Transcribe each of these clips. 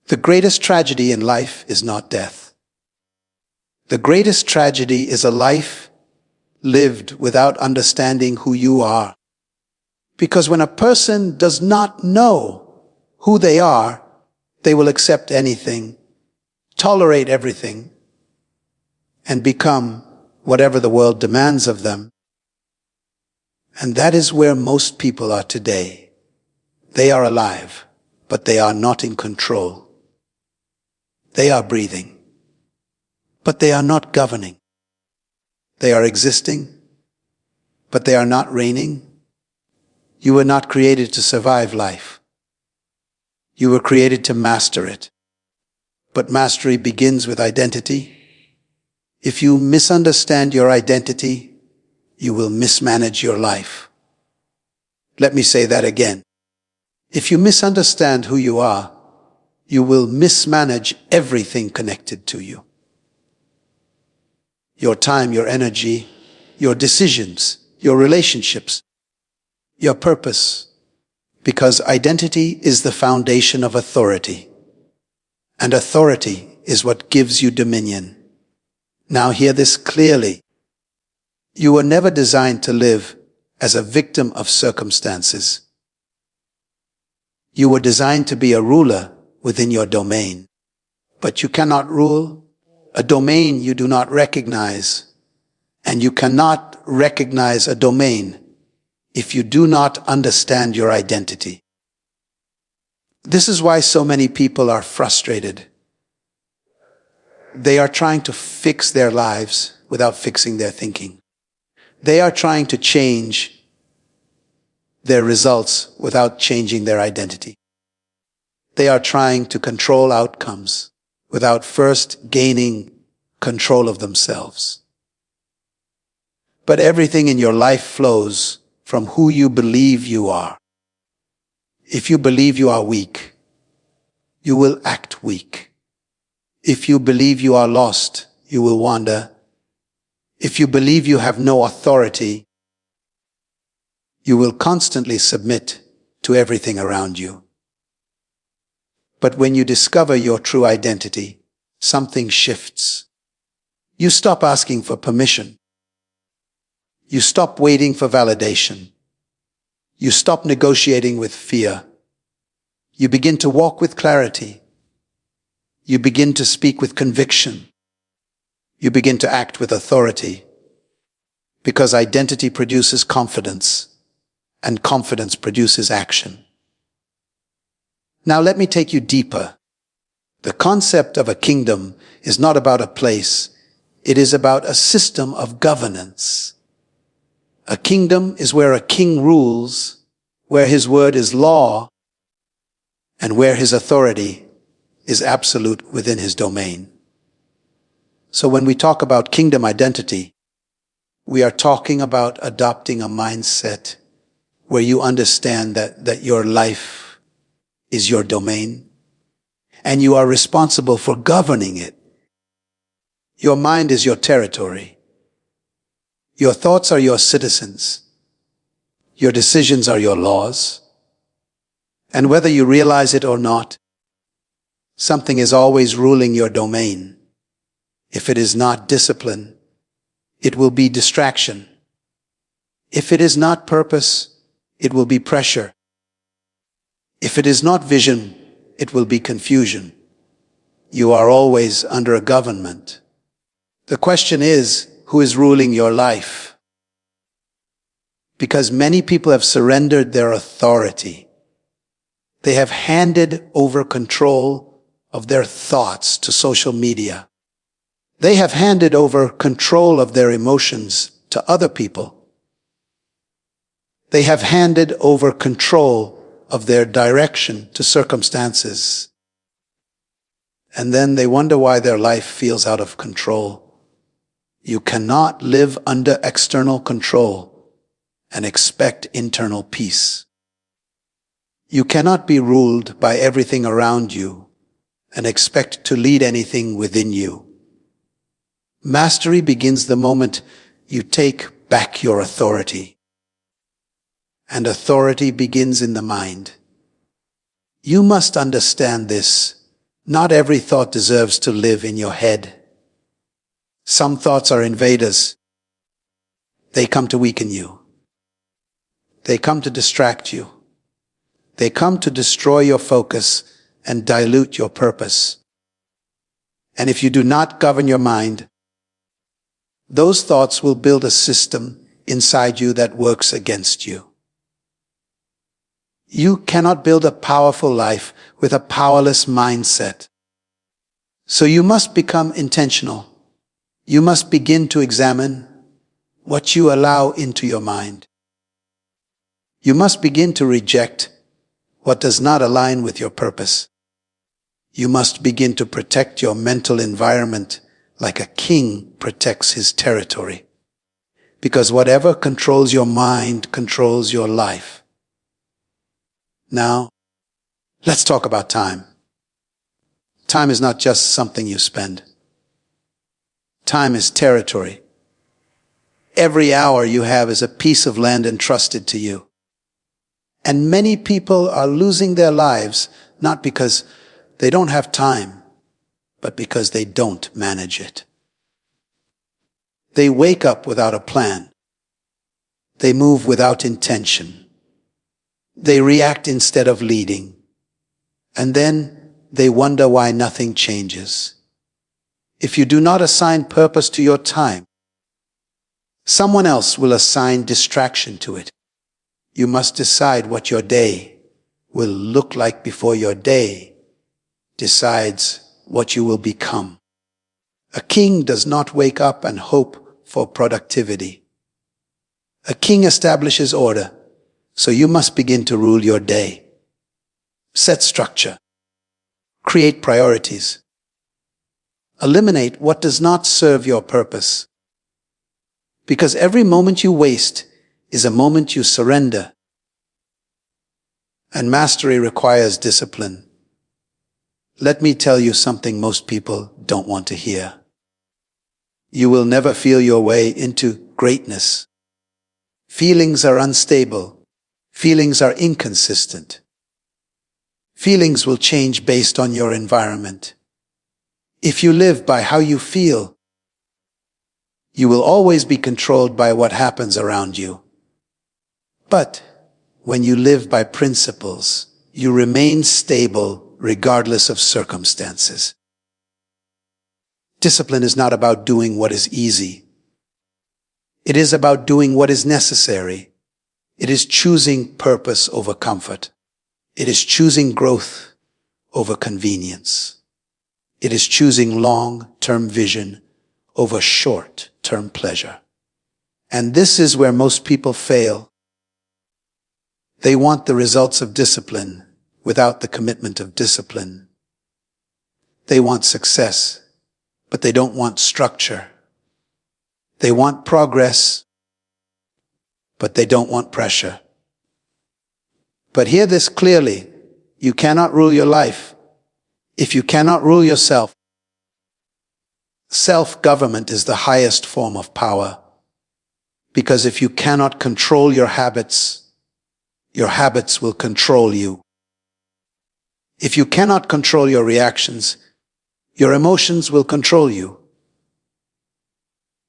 The greatest tragedy in life is not death. The greatest tragedy is a life lived without understanding who you are. Because when a person does not know who they are, they will accept anything, tolerate everything, and become whatever the world demands of them. And that is where most people are today. They are alive, but they are not in control. They are breathing, but they are not governing. They are existing, but they are not reigning. You were not created to survive life. You were created to master it. But mastery begins with identity. If you misunderstand your identity, you will mismanage your life. Let me say that again. If you misunderstand who you are, you will mismanage everything connected to you. Your time, your energy, your decisions, your relationships, your purpose. Because identity is the foundation of authority. And authority is what gives you dominion. Now hear this clearly. You were never designed to live as a victim of circumstances. You were designed to be a ruler within your domain. But you cannot rule a domain you do not recognize. And you cannot recognize a domain if you do not understand your identity. This is why so many people are frustrated. They are trying to fix their lives without fixing their thinking. They are trying to change their results without changing their identity. They are trying to control outcomes without first gaining control of themselves. But everything in your life flows from who you believe you are. If you believe you are weak, you will act weak. If you believe you are lost, you will wander. If you believe you have no authority, you will constantly submit to everything around you. But when you discover your true identity, something shifts. You stop asking for permission. You stop waiting for validation. You stop negotiating with fear. You begin to walk with clarity. You begin to speak with conviction. You begin to act with authority. Because identity produces confidence, and confidence produces action. Now let me take you deeper. The concept of a kingdom is not about a place. It is about a system of governance. A kingdom is where a king rules, where his word is law, and where his authority is absolute within his domain. So when we talk about kingdom identity, we are talking about adopting a mindset where you understand that your life is your domain, and you are responsible for governing it. Your mind is your territory. Your thoughts are your citizens. Your decisions are your laws. And whether you realize it or not, something is always ruling your domain. If it is not discipline, it will be distraction. If it is not purpose, it will be pressure. If it is not vision, it will be confusion. You are always under a government. The question is, who is ruling your life? Because many people have surrendered their authority. They have handed over control of their thoughts to social media. They have handed over control of their emotions to other people. They have handed over control of their direction to circumstances. And then they wonder why their life feels out of control. You cannot live under external control and expect internal peace. You cannot be ruled by everything around you and expect to lead anything within you. Mastery begins the moment you take back your authority. And authority begins in the mind. You must understand this. Not every thought deserves to live in your head. Some thoughts are invaders. They come to weaken you. They come to distract you. They come to destroy your focus and dilute your purpose. And if you do not govern your mind, those thoughts will build a system inside you that works against you. You cannot build a powerful life with a powerless mindset. So you must become intentional. You must begin to examine what you allow into your mind. You must begin to reject what does not align with your purpose. You must begin to protect your mental environment like a king protects his territory. Because whatever controls your mind controls your life. Now, let's talk about time. Time is not just something you spend. Time is territory. Every hour you have is a piece of land entrusted to you. And many people are losing their lives not because they don't have time, but because they don't manage it. They wake up without a plan. They move without intention. They react instead of leading. And then they wonder why nothing changes. If you do not assign purpose to your time, someone else will assign distraction to it. You must decide what your day will look like before your day decides what you will become. A king does not wake up and hope for productivity. A king establishes order, so you must begin to rule your day. Set structure. Create priorities. Eliminate what does not serve your purpose. Because every moment you waste is a moment you surrender. And mastery requires discipline. Let me tell you something most people don't want to hear. You will never feel your way into greatness. Feelings are unstable. Feelings are inconsistent. Feelings will change based on your environment. If you live by how you feel, you will always be controlled by what happens around you. But when you live by principles, you remain stable regardless of circumstances. Discipline is not about doing what is easy. It is about doing what is necessary. It is choosing purpose over comfort. It is choosing growth over convenience. It is choosing long-term vision over short-term pleasure. And this is where most people fail. They want the results of discipline without the commitment of discipline. They want success, but they don't want structure. They want progress, but they don't want pressure. But hear this clearly. You cannot rule your life if you cannot rule yourself. Self-government is the highest form of power. Because if you cannot control your habits will control you. If you cannot control your reactions, your emotions will control you.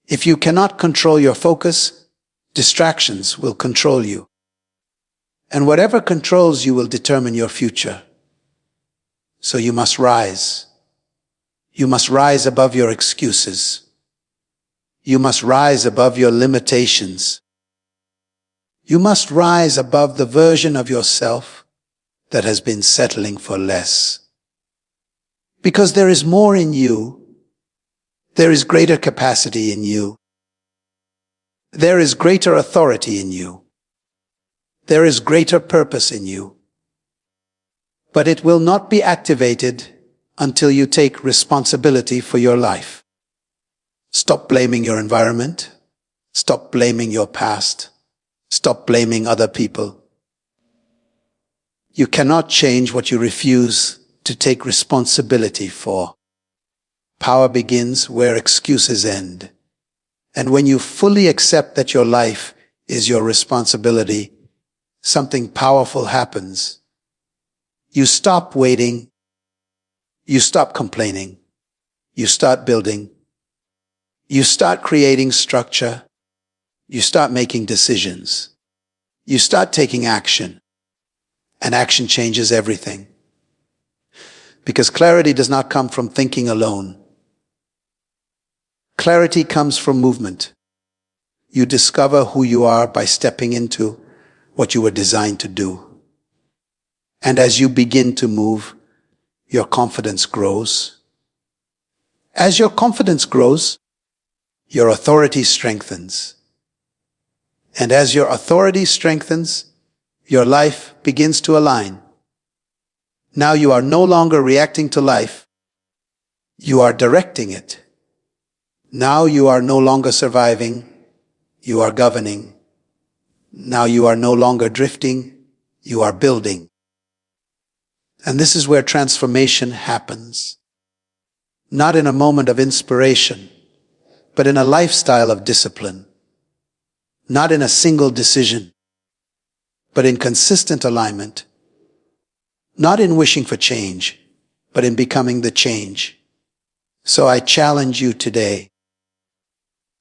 If you cannot control your focus, distractions will control you. And whatever controls you will determine your future. So you must rise. You must rise above your excuses. You must rise above your limitations. You must rise above the version of yourself that has been settling for less. Because there is more in you. There is greater capacity in you. There is greater authority in you. There is greater purpose in you. But it will not be activated until you take responsibility for your life. Stop blaming your environment. Stop blaming your past. Stop blaming other people. You cannot change what you refuse to take responsibility for. Power begins where excuses end. And when you fully accept that your life is your responsibility, something powerful happens. You stop waiting. You stop complaining. You start building. You start creating structure. You start making decisions. You start taking action. And action changes everything. Because clarity does not come from thinking alone. Clarity comes from movement. You discover who you are by stepping into what you were designed to do. And as you begin to move, your confidence grows. As your confidence grows, your authority strengthens. And as your authority strengthens, your life begins to align. Now you are no longer reacting to life. You are directing it. Now you are no longer surviving. You are governing. Now you are no longer drifting. You are building. And this is where transformation happens. Not in a moment of inspiration, but in a lifestyle of discipline. Not in a single decision, but in consistent alignment. Not in wishing for change, but in becoming the change. So I challenge you today.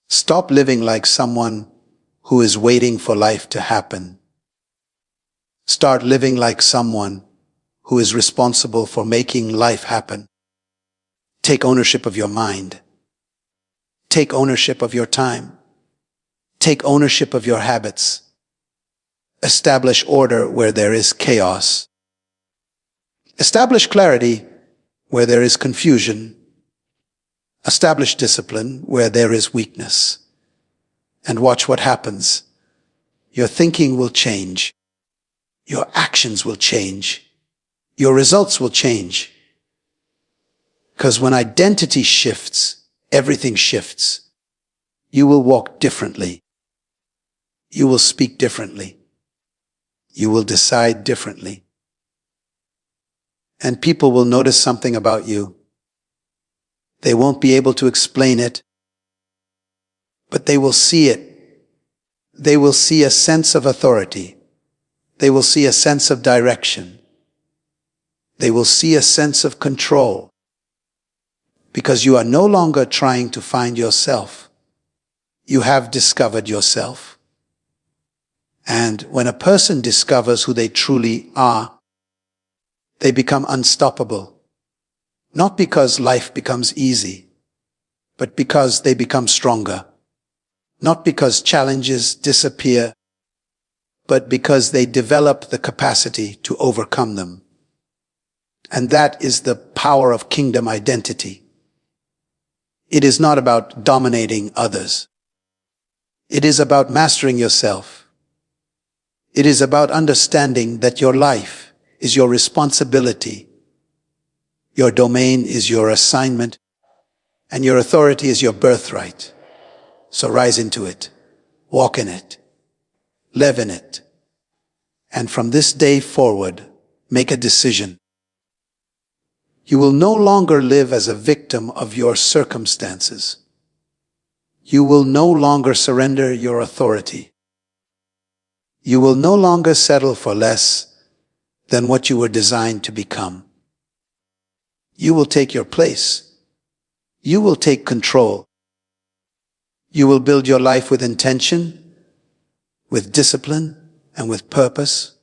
Stop living like someone who is waiting for life to happen. Start living like someone who is responsible for making life happen. Take ownership of your mind. Take ownership of your time. Take ownership of your habits. Establish order where there is chaos. Establish clarity where there is confusion. Establish discipline where there is weakness. And watch what happens. Your thinking will change. Your actions will change. Your results will change. Because when identity shifts, everything shifts. You will walk differently. You will speak differently. You will decide differently. And people will notice something about you. They won't be able to explain it, but they will see it. They will see a sense of authority. They will see a sense of direction. They will see a sense of control. Because you are no longer trying to find yourself. You have discovered yourself. And when a person discovers who they truly are, they become unstoppable. Not because life becomes easy, but because they become stronger. Not because challenges disappear, but because they develop the capacity to overcome them. And that is the power of kingdom identity. It is not about dominating others. It is about mastering yourself. It is about understanding that your life is your responsibility. Your domain is your assignment, and your authority is your birthright. So rise into it, walk in it, live in it, and from this day forward, make a decision. You will no longer live as a victim of your circumstances. You will no longer surrender your authority. You will no longer settle for less than what you were designed to become. You will take your place. You will take control. You will build your life with intention, with discipline, and with purpose,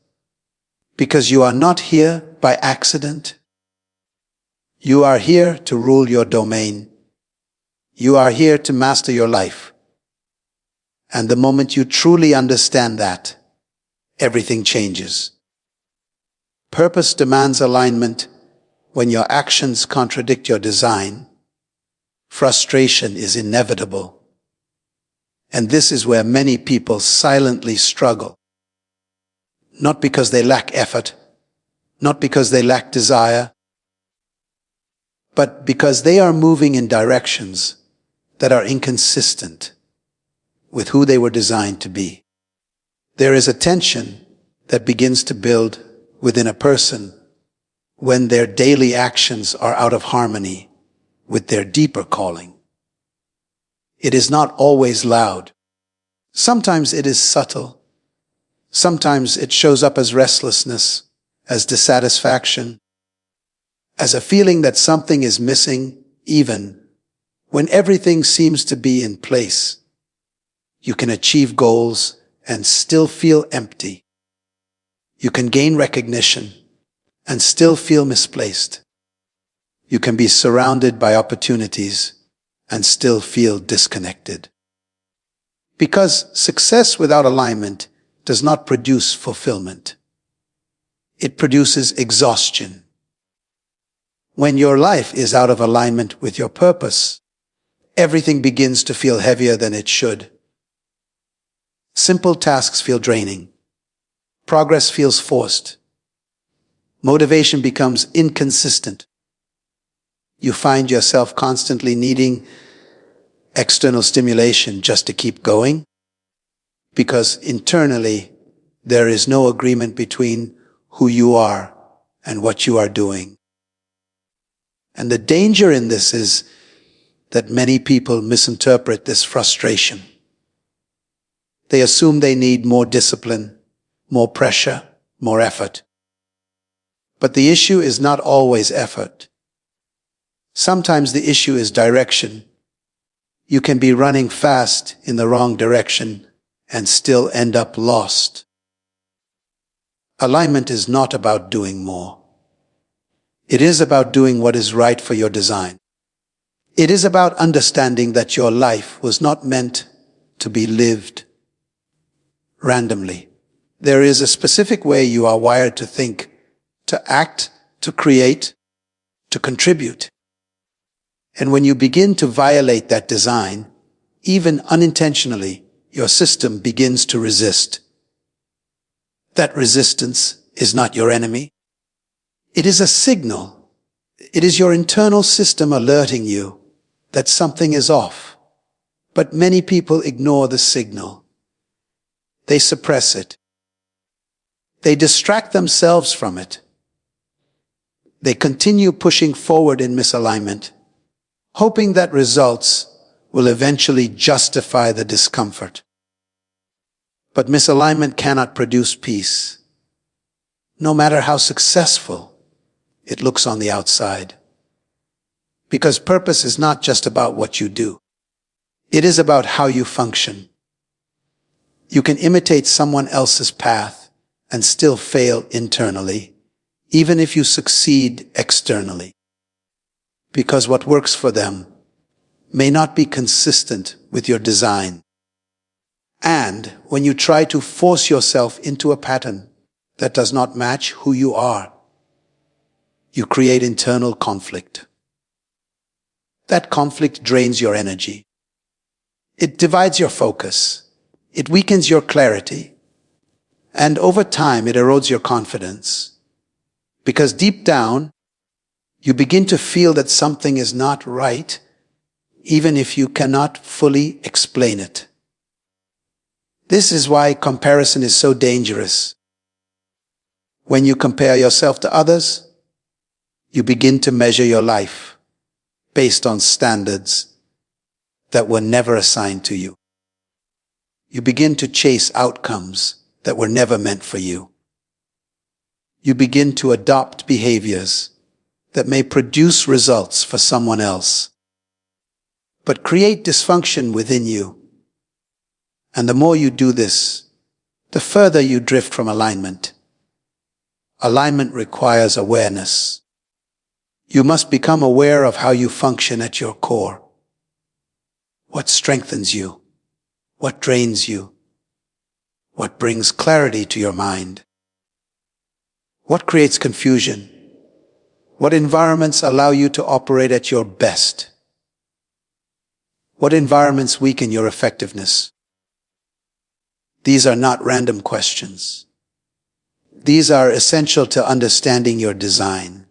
because you are not here by accident. You are here to rule your domain. You are here to master your life. And the moment you truly understand that, everything changes. Purpose demands alignment. When your actions contradict your design, frustration is inevitable. And this is where many people silently struggle. Not because they lack effort, not because they lack desire, but because they are moving in directions that are inconsistent with who they were designed to be. There is a tension that begins to build within a person when their daily actions are out of harmony with their deeper calling. It is not always loud. Sometimes it is subtle. Sometimes it shows up as restlessness, as dissatisfaction, as a feeling that something is missing even when everything seems to be in place. You can achieve goals and still feel empty. You can gain recognition and still feel misplaced. You can be surrounded by opportunities and still feel disconnected. Because success without alignment does not produce fulfillment. It produces exhaustion. When your life is out of alignment with your purpose, everything begins to feel heavier than it should. Simple tasks feel draining. Progress feels forced. Motivation becomes inconsistent. You find yourself constantly needing external stimulation just to keep going, because internally there is no agreement between who you are and what you are doing. And the danger in this is that many people misinterpret this frustration. They assume they need more discipline, more pressure, more effort. But the issue is not always effort. Sometimes the issue is direction. You can be running fast in the wrong direction and still end up lost. Alignment is not about doing more. It is about doing what is right for your design. It is about understanding that your life was not meant to be lived randomly. There is a specific way you are wired to think, to act, to create, to contribute. And when you begin to violate that design, even unintentionally, your system begins to resist. That resistance is not your enemy. It is a signal. It is your internal system alerting you that something is off. But many people ignore the signal. They suppress it. They distract themselves from it. They continue pushing forward in misalignment, hoping that results will eventually justify the discomfort. But misalignment cannot produce peace, no matter how successful it looks on the outside. Because purpose is not just about what you do. It is about how you function. You can imitate someone else's path and still fail internally, even if you succeed externally. Because what works for them may not be consistent with your design. And when you try to force yourself into a pattern that does not match who you are, you create internal conflict. That conflict drains your energy. It divides your focus. It weakens your clarity. And over time, it erodes your confidence. Because deep down, you begin to feel that something is not right, even if you cannot fully explain it. This is why comparison is so dangerous. When you compare yourself to others, you begin to measure your life based on standards that were never assigned to you. You begin to chase outcomes that were never meant for you. You begin to adopt behaviors that may produce results for someone else, but create dysfunction within you. And the more you do this, the further you drift from alignment. Alignment requires awareness. You must become aware of how you function at your core. What strengthens you? What drains you? What brings clarity to your mind? What creates confusion? What environments allow you to operate at your best? What environments weaken your effectiveness? These are not random questions. These are essential to understanding your design,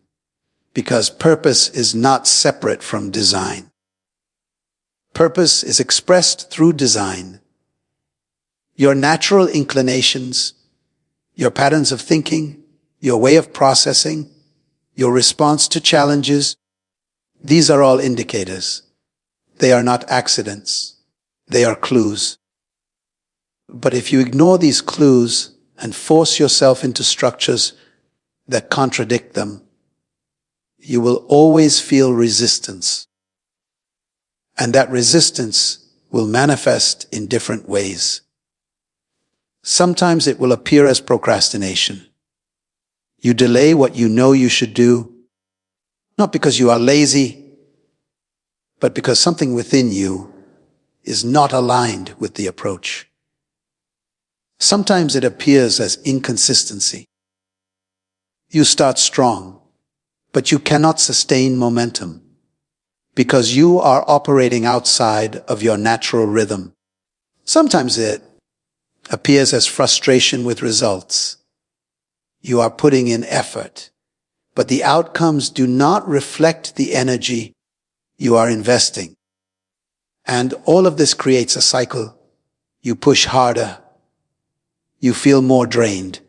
because purpose is not separate from design. Purpose is expressed through design. Your natural inclinations, your patterns of thinking, your way of processing, your response to challenges, these are all indicators. They are not accidents. They are clues. But if you ignore these clues and force yourself into structures that contradict them, you will always feel resistance. And that resistance will manifest in different ways. Sometimes it will appear as procrastination. You delay what you know you should do, not because you are lazy, but because something within you is not aligned with the approach. Sometimes it appears as inconsistency. You start strong, but you cannot sustain momentum because you are operating outside of your natural rhythm. Sometimes it appears as frustration with results. You are putting in effort, but the outcomes do not reflect the energy you are investing. And all of this creates a cycle. You push harder. You feel more drained.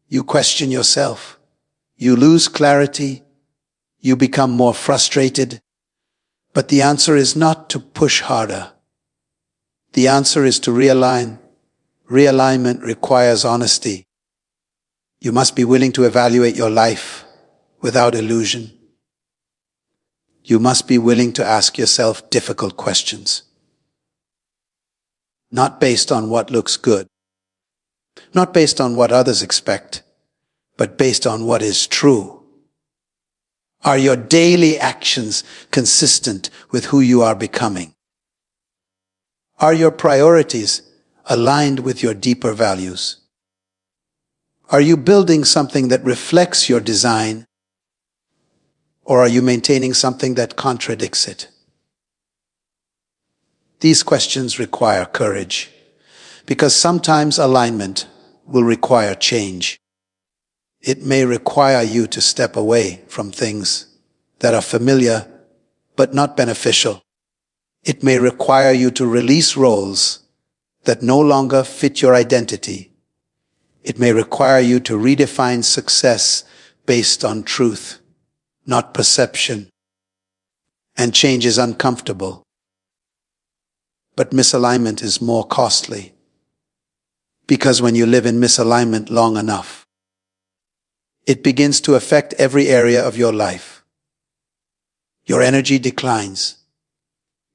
You question yourself. You lose clarity. You become more frustrated. But the answer is not to push harder. The answer is to realign. Realignment requires honesty. You must be willing to evaluate your life without illusion. You must be willing to ask yourself difficult questions. Not based on what looks good. Not based on what others expect, but based on what is true. Are your daily actions consistent with who you are becoming? Are your priorities aligned with your deeper values? Are you building something that reflects your design, or are you maintaining something that contradicts it? These questions require courage, because sometimes alignment will require change. It may require you to step away from things that are familiar but not beneficial. It may require you to release roles that no longer fit your identity. It may require you to redefine success based on truth, not perception. And change is uncomfortable. But misalignment is more costly. Because when you live in misalignment long enough, it begins to affect every area of your life. Your energy declines.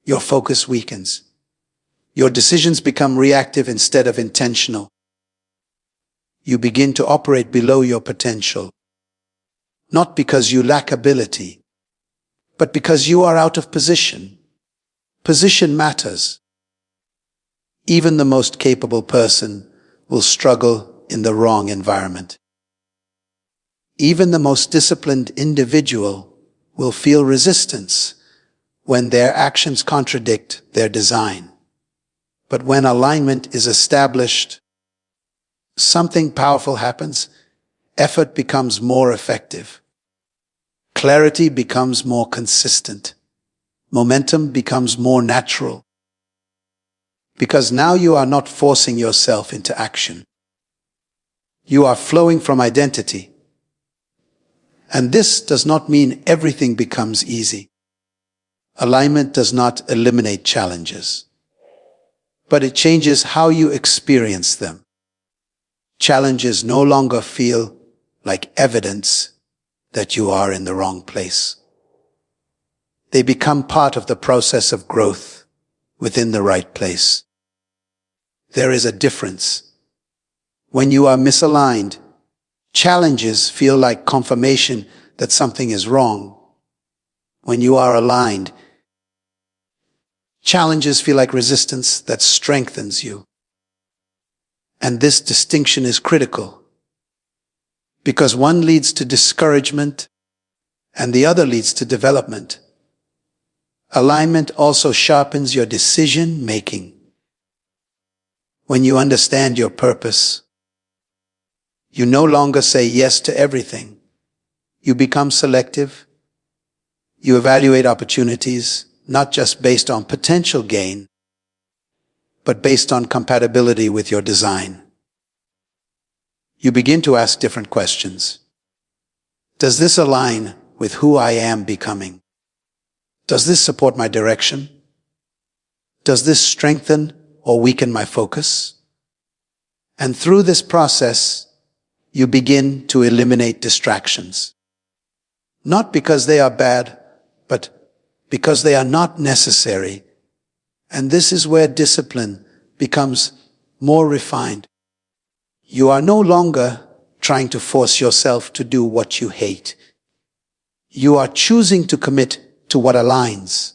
Your focus weakens. Your decisions become reactive instead of intentional. You begin to operate below your potential. Not because you lack ability, but because you are out of position. Position matters. Even the most capable person will struggle in the wrong environment. Even the most disciplined individual will feel resistance when their actions contradict their design. But when alignment is established, something powerful happens. Effort becomes more effective. Clarity becomes more consistent. Momentum becomes more natural. Because now you are not forcing yourself into action. You are flowing from identity. And this does not mean everything becomes easy. Alignment does not eliminate challenges, but it changes how you experience them. Challenges no longer feel like evidence that you are in the wrong place. They become part of the process of growth within the right place. There is a difference. When you are misaligned, challenges feel like confirmation that something is wrong. When you are aligned, challenges feel like resistance that strengthens you. And this distinction is critical, because one leads to discouragement and the other leads to development. Alignment also sharpens your decision making. When you understand your purpose, you no longer say yes to everything. You become selective. You evaluate opportunities, not just based on potential gain, but based on compatibility with your design. You begin to ask different questions. Does this align with who I am becoming? Does this support my direction? Does this strengthen or weaken my focus? And through this process, you begin to eliminate distractions. Not because they are bad, but because they are not necessary. And this is where discipline becomes more refined. You are no longer trying to force yourself to do what you hate. You are choosing to commit to what aligns.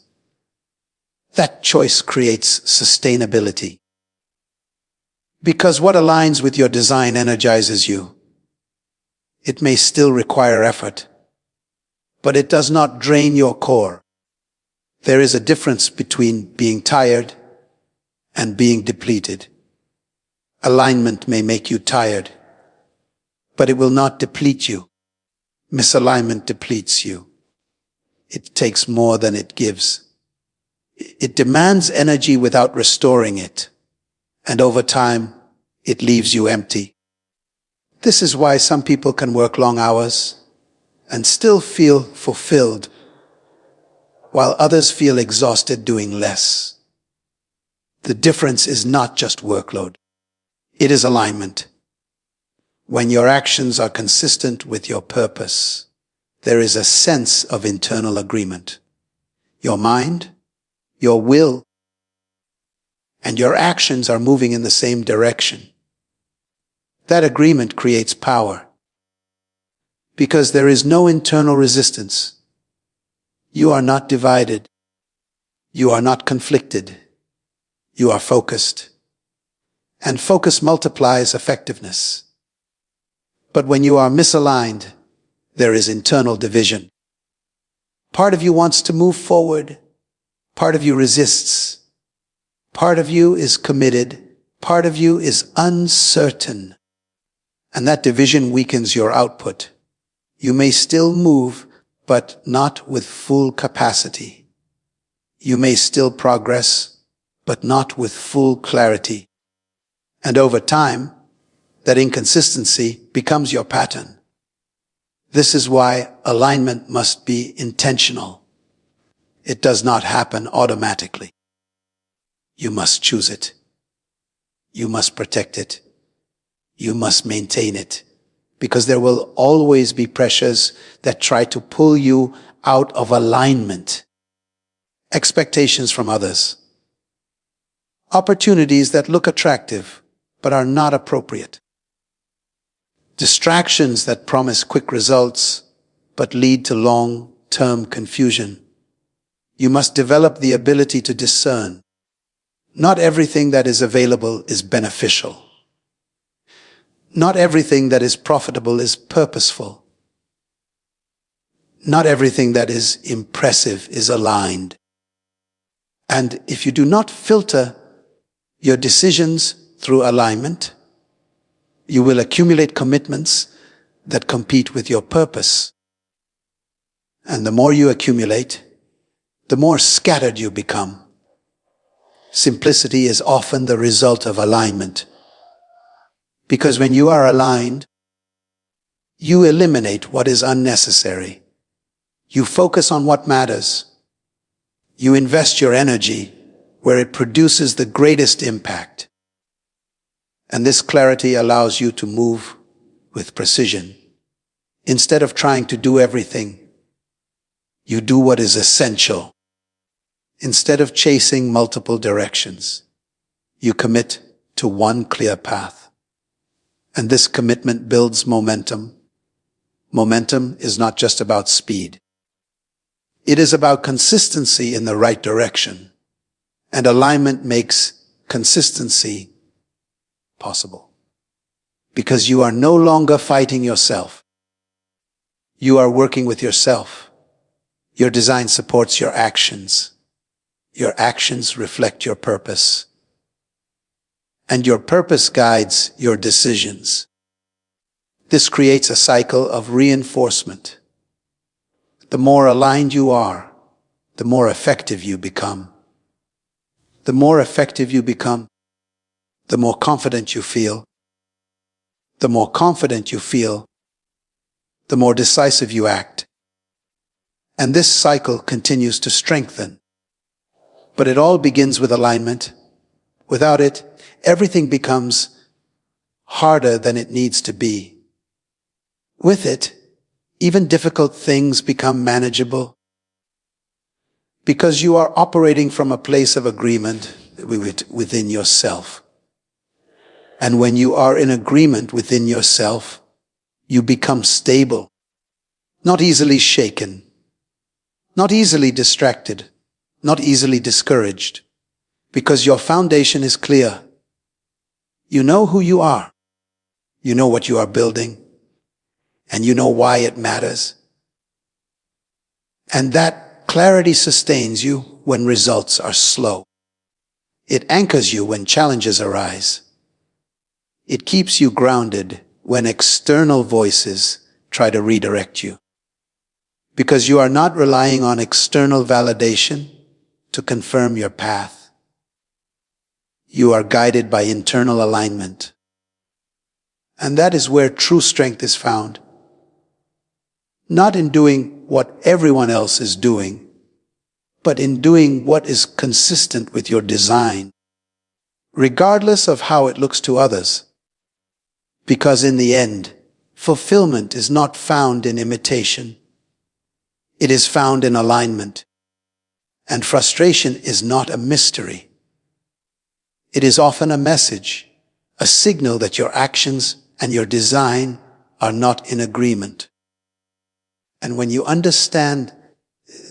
That choice creates sustainability. Because what aligns with your design energizes you. It may still require effort, but it does not drain your core. There is a difference between being tired and being depleted. Alignment may make you tired, but it will not deplete you. Misalignment depletes you. It takes more than it gives. It demands energy without restoring it, and over time, it leaves you empty. This is why some people can work long hours and still feel fulfilled, while others feel exhausted doing less. The difference is not just workload. It is alignment. When your actions are consistent with your purpose, there is a sense of internal agreement. Your mind, your will, and your actions are moving in the same direction. That agreement creates power, because there is no internal resistance. You are not divided. You are not conflicted. You are focused. And focus multiplies effectiveness. But when you are misaligned, there is internal division. Part of you wants to move forward. Part of you resists. Part of you is committed. Part of you is uncertain. And that division weakens your output. You may still move, but not with full capacity. You may still progress, but not with full clarity. And over time, that inconsistency becomes your pattern. This is why alignment must be intentional. It does not happen automatically. You must choose it. You must protect it. You must maintain it, because there will always be pressures that try to pull you out of alignment. Expectations from others. Opportunities that look attractive but are not appropriate. Distractions that promise quick results but lead to long-term confusion. You must develop the ability to discern. Not everything that is available is beneficial. Not everything that is profitable is purposeful. Not everything that is impressive is aligned. And if you do not filter your decisions through alignment, you will accumulate commitments that compete with your purpose. And the more you accumulate, the more scattered you become. Simplicity is often the result of alignment. Because when you are aligned, you eliminate what is unnecessary. You focus on what matters. You invest your energy where it produces the greatest impact. And this clarity allows you to move with precision. Instead of trying to do everything, you do what is essential. Instead of chasing multiple directions, you commit to one clear path. And this commitment builds momentum. Momentum is not just about speed. It is about consistency in the right direction. And alignment makes consistency possible. Because you are no longer fighting yourself. You are working with yourself. Your design supports your actions. Your actions reflect your purpose. And your purpose guides your decisions. This creates a cycle of reinforcement. The more aligned you are, the more effective you become. The more effective you become, the more confident you feel. The more confident you feel, the more decisive you act. And this cycle continues to strengthen. But it all begins with alignment. Without it, everything becomes harder than it needs to be. With it, Even difficult things become manageable because you are operating from a place of agreement within yourself. And when you are in agreement within yourself, you become stable, not easily shaken, not easily distracted, not easily discouraged, because your foundation is clear. You know who you are. You know what you are building, and you know why it matters. And that clarity sustains you when results are slow. It anchors you when challenges arise. It keeps you grounded when external voices try to redirect you. Because you are not relying on external validation to confirm your path. You are guided by internal alignment. And that is where true strength is found. Not in doing what everyone else is doing, but in doing what is consistent with your design, regardless of how it looks to others. Because in the end, fulfillment is not found in imitation. It is found in alignment. And frustration is not a mystery. It is often a message, a signal that your actions and your design are not in agreement. And when you understand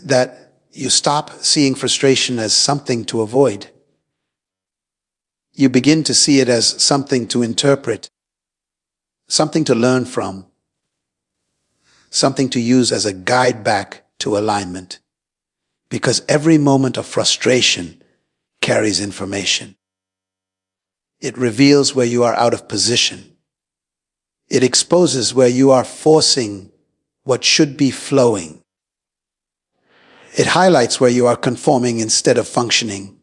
that, you stop seeing frustration as something to avoid. You begin to see it as something to interpret, something to learn from, something to use as a guide back to alignment. Because every moment of frustration carries information. It reveals where you are out of position. It exposes where you are forcing what should be flowing. It highlights where you are conforming instead of functioning.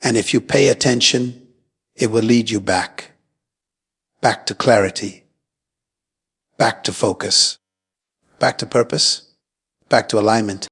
And if you pay attention, it will lead you back to clarity, back to focus, back to purpose, back to alignment.